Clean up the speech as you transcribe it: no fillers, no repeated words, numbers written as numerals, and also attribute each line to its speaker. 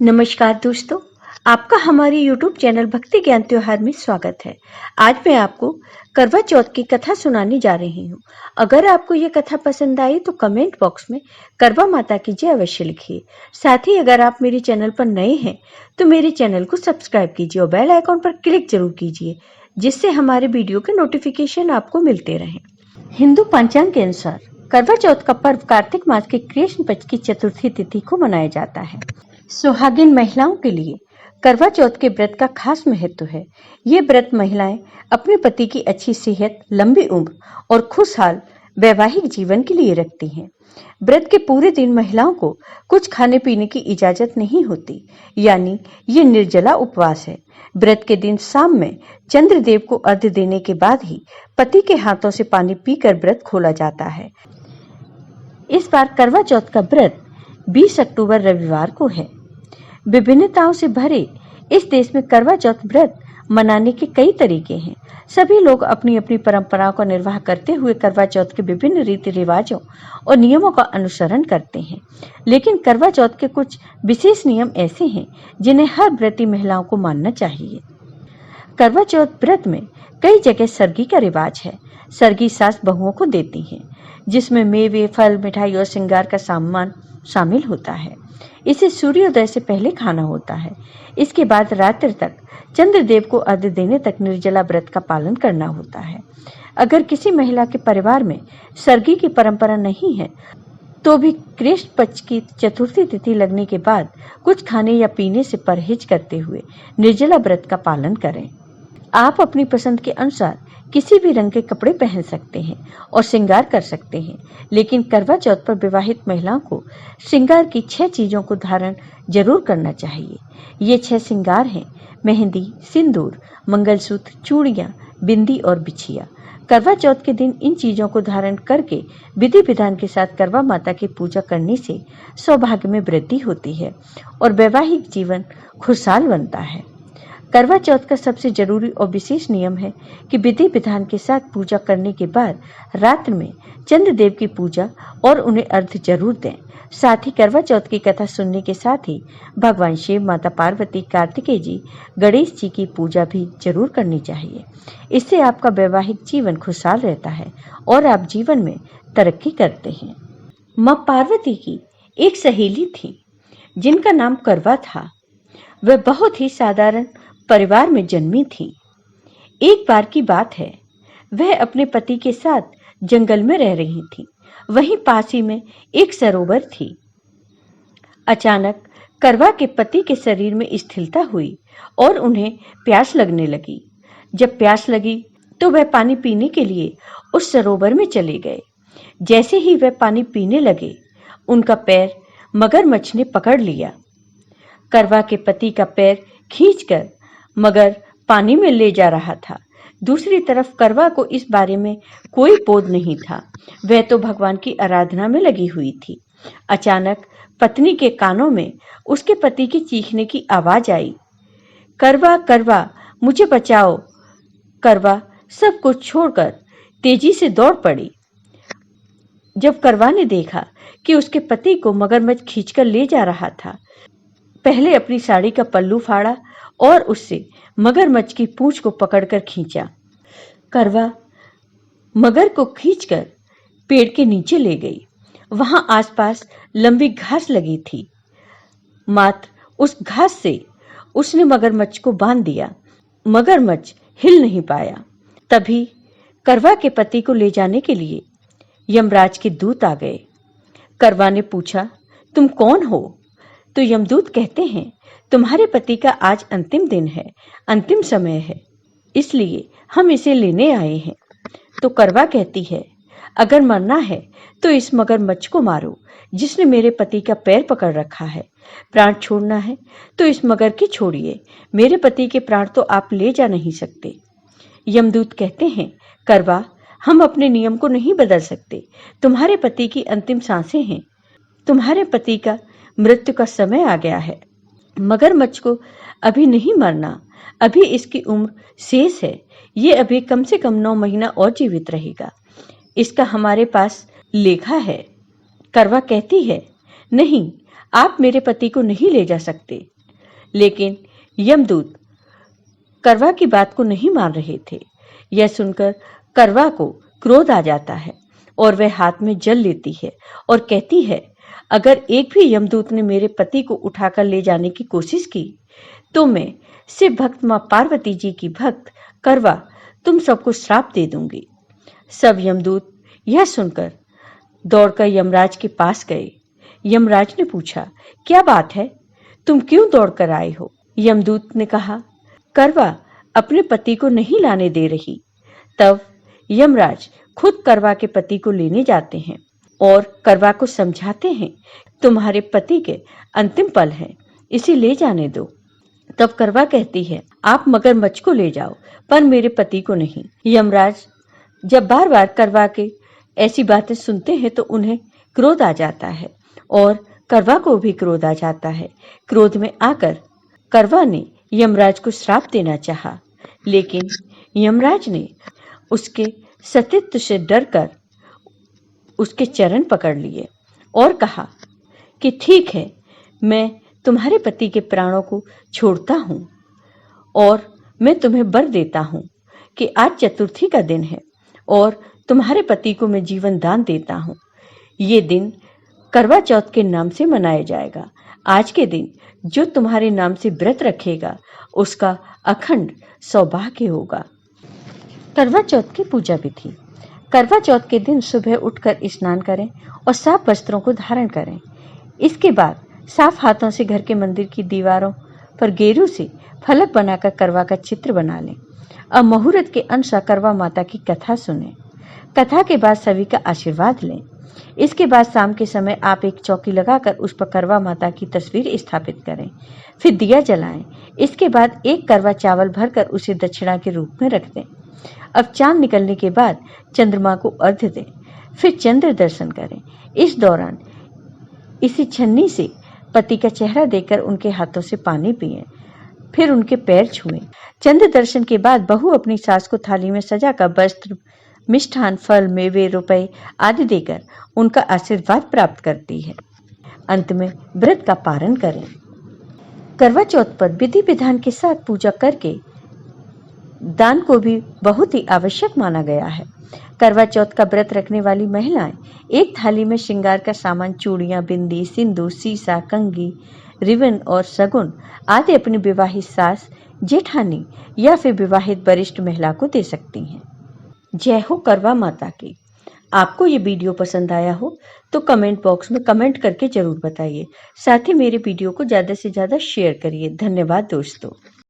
Speaker 1: नमस्कार दोस्तों, आपका हमारे YouTube चैनल भक्ति ज्ञान त्योहार में स्वागत है। आज मैं आपको करवा चौथ की कथा सुनाने जा रही हूँ। अगर आपको ये कथा पसंद आई तो कमेंट बॉक्स में करवा माता की जय अवश्य लिखिए। साथ ही अगर आप मेरे चैनल पर नए हैं तो मेरे चैनल को सब्सक्राइब कीजिए और बेल आइकॉन पर क्लिक जरूर कीजिए, जिससे हमारे वीडियो के नोटिफिकेशन आपको मिलते रहें। हिंदू पंचांग के अनुसार करवा चौथ का पर्व कार्तिक मास के कृष्ण पक्ष की चतुर्थी तिथि को मनाया जाता है। सुहागिन महिलाओं के लिए करवा चौथ के व्रत का खास महत्व है। ये व्रत महिलाएं अपने पति की अच्छी सेहत, लंबी उम्र और खुशहाल वैवाहिक जीवन के लिए रखती हैं। व्रत के पूरे दिन महिलाओं को कुछ खाने पीने की इजाजत नहीं होती, यानी ये निर्जला उपवास है। व्रत के दिन शाम में चंद्रदेव को अर्घ्य देने के बाद ही पति के हाथों से पानी पीकर व्रत खोला जाता है। इस बार करवा चौथ का व्रत 20 अक्टूबर रविवार को है। विभिन्नताओं से भरे इस देश में करवा चौथ व्रत मनाने के कई तरीके हैं। सभी लोग अपनी अपनी परंपराओं का निर्वाह करते हुए करवा चौथ के विभिन्न रीति रिवाजों और नियमों का अनुसरण करते हैं। लेकिन करवा चौथ के कुछ विशेष नियम ऐसे हैं जिन्हें हर व्रती महिलाओं को मानना चाहिए। करवा चौथ व्रत में कई जगह सरगी का रिवाज है। सरगी सास बहुओं को देती हैं, जिसमें मेवे, फल, मिठाई और श्रृंगार का सामान शामिल होता है। इसे सूर्योदय से पहले खाना होता है। इसके बाद रात्रि तक चंद्रदेव को अर्घ्य देने तक निर्जला व्रत का पालन करना होता है। अगर किसी महिला के परिवार में सरगी की परंपरा नहीं है तो भी कृष्ण पक्ष की चतुर्थी तिथि लगने के बाद कुछ खाने या पीने से परहेज करते हुए निर्जला व्रत का पालन करें। आप अपनी पसंद के अनुसार किसी भी रंग के कपड़े पहन सकते हैं और श्रृंगार कर सकते हैं, लेकिन करवा चौथ पर विवाहित महिलाओं को श्रृंगार की 6 चीजों को धारण जरूर करना चाहिए। ये 6 श्रृंगार हैं: मेहंदी, सिंदूर, मंगलसूत्र, चूड़ियां, बिंदी और बिछिया। करवा चौथ के दिन इन चीजों को धारण करके विधि विधान के साथ करवा माता की पूजा करने से सौभाग्य में वृद्धि होती है और वैवाहिक जीवन खुशहाल बनता है। करवा चौथ का सबसे जरूरी और विशेष नियम है कि विधि विधान के साथ पूजा करने के बाद रात्रि में चंद्रदेव की पूजा और उन्हें अर्घ्य जरूर दें। साथ ही करवा चौथ की कथा सुनने के साथ ही भगवान शिव, माता पार्वती, कार्तिकेय जी, गणेश जी की पूजा भी जरूर करनी चाहिए। इससे आपका वैवाहिक जीवन खुशहाल रहता है और आप जीवन में तरक्की करते हैं। मां पार्वती की एक सहेली थी जिनका नाम करवा था। वह बहुत ही साधारण परिवार में जन्मी थी। एक बार की बात है, वह अपने पति के साथ जंगल में रह रही थी। वहीं पास ही में एक सरोवर थी। अचानक करवा के पति के शरीर में स्थिरता हुई और उन्हें प्यास लगने लगी। जब प्यास लगी तो वह पानी पीने के लिए उस सरोवर में चले गए। जैसे ही वह पानी पीने लगे, उनका पैर मगरमच्छ ने पकड़ लिया। करवा के पति का पैर खींचकर मगर पानी में ले जा रहा था। दूसरी तरफ करवा को इस बारे में कोई बोध नहीं था। वह तो भगवान की आराधना में लगी हुई थी। अचानक पत्नी के कानों में उसके पति की चीखने की आवाज आई, करवा, करवा, मुझे बचाओ। करवा सब कुछ छोड़कर तेजी से दौड़ पड़ी। जब करवा ने देखा कि उसके पति को मगरमच्छ खींचकर ले जा रहा था, पहले अपनी साड़ी का पल्लू फाड़ा और उससे मगरमच्छ की पूंछ को पकड़कर खींचा। करवा मगर को खींचकर पेड़ के नीचे ले गई। वहां आसपास लंबी घास लगी थी। मात्र उस घास से उसने मगरमच्छ को बांध दिया। मगरमच्छ हिल नहीं पाया। तभी करवा के पति को ले जाने के लिए यमराज के दूत आ गए। करवा ने पूछा, तुम कौन हो? तो यमदूत कहते हैं, तुम्हारे पति का आज अंतिम दिन है, अंतिम समय है, इसलिए हम इसे लेने आए हैं। तो करवा कहती है, अगर मरना है तो इस मगरमच्छ को मारो जिसने मेरे पति का पैर पकड़ रखा है। प्राण छोड़ना है तो इस मगर की छोड़िए, मेरे पति के प्राण तो आप ले जा नहीं सकते। यमदूत कहते हैं, करवा, हम अपने नियम को नहीं बदल सकते। तुम्हारे पति की अंतिम सांसें हैं। तुम्हारे पति का मृत्यु का समय आ गया है। मगरमच्छ को अभी नहीं मरना, अभी इसकी उम्र शेष है। ये अभी कम से कम 9 महीना और जीवित रहेगा। इसका हमारे पास लेखा है। करवा कहती है, नहीं, आप मेरे पति को नहीं ले जा सकते। लेकिन यमदूत करवा की बात को नहीं मान रहे थे। यह सुनकर करवा को क्रोध आ जाता है और वह हाथ में जल लेती है और कहती है, अगर एक भी यमदूत ने मेरे पति को उठाकर ले जाने की कोशिश की तो मैं शिव भक्त मां पार्वती जी की भक्त करवा तुम सबको श्राप दे दूंगी। सब यमदूत यह सुनकर दौड़कर यमराज के पास गए। यमराज ने पूछा, क्या बात है, तुम क्यों दौड़कर आए हो? यमदूत ने कहा, करवा अपने पति को नहीं लाने दे रही। तब यमराज खुद करवा के पति को लेने जाते हैं और करवा को समझाते हैं, तुम्हारे पति के अंतिम पल हैं, इसे ले जाने दो। तब करवा कहती है, आप मगरमच्छ को ले जाओ पर मेरे पति को नहीं। यमराज जब बार बार करवा के ऐसी बातें सुनते हैं तो उन्हें क्रोध आ जाता है और करवा को भी क्रोध आ जाता है। क्रोध में आकर करवा ने यमराज को श्राप देना चाहा, लेकिन यमराज ने उसके सतीत्व से डरकर उसके चरण पकड़ लिए और कहा कि ठीक है, मैं तुम्हारे पति के प्राणों को छोड़ता हूं और मैं तुम्हें वर देता हूं कि आज चतुर्थी का दिन है और तुम्हारे पति को मैं जीवन दान देता हूं। ये दिन करवा चौथ के नाम से मनाया जाएगा। आज के दिन जो तुम्हारे नाम से व्रत रखेगा उसका अखंड सौभाग्य होगा। करवा चौथ की पूजा विधि। करवा चौथ के दिन सुबह उठकर स्नान करें और साफ वस्त्रों को धारण करें। इसके बाद साफ हाथों से घर के मंदिर की दीवारों पर गेरू से फलक बनाकर करवा का चित्र बना लें। अब मुहूर्त के अनुसार करवा माता की कथा सुनें। कथा के बाद सभी का आशीर्वाद लें। इसके बाद शाम के समय आप एक चौकी लगाकर उस पर करवा माता की तस्वीर स्थापित करें, फिर दिया जलाएं। इसके बाद एक करवा चावल भरकर उसे दक्षिणा के रूप में रख दें। अब चांद निकलने के बाद चंद्रमा को अर्घ्य दें, फिर चंद्र दर्शन करें। इस दौरान इसी छन्नी से पति का चेहरा देखकर उनके हाथों से पानी पिएं, फिर उनके पैर छुएं। चंद्र दर्शन के बाद बहू अपनी सास को थाली में सजाकर वस्त्र, मिष्ठान, फल, मेवे, रुपए आदि देकर उनका आशीर्वाद प्राप्त करती है। अंत में व्रत का पारण करें। करवा चौथ पर विधि विधान के साथ पूजा करके दान को भी बहुत ही आवश्यक माना गया है। करवा चौथ का व्रत रखने वाली महिलाएं एक थाली में श्रृंगार का सामान, चूड़ियां, बिंदी, सिंदूर, सीसा, कंघी, रिबन और सगुन आदि अपनी विवाहित सास, जेठानी या फिर विवाहित वरिष्ठ महिला को दे सकती हैं। जय हो करवा माता की। आपको ये वीडियो पसंद आया हो तो कमेंट बॉक्स में कमेंट करके जरूर बताइए। साथ ही मेरे वीडियो को ज़्यादा से ज़्यादा शेयर करिए। धन्यवाद दोस्तों।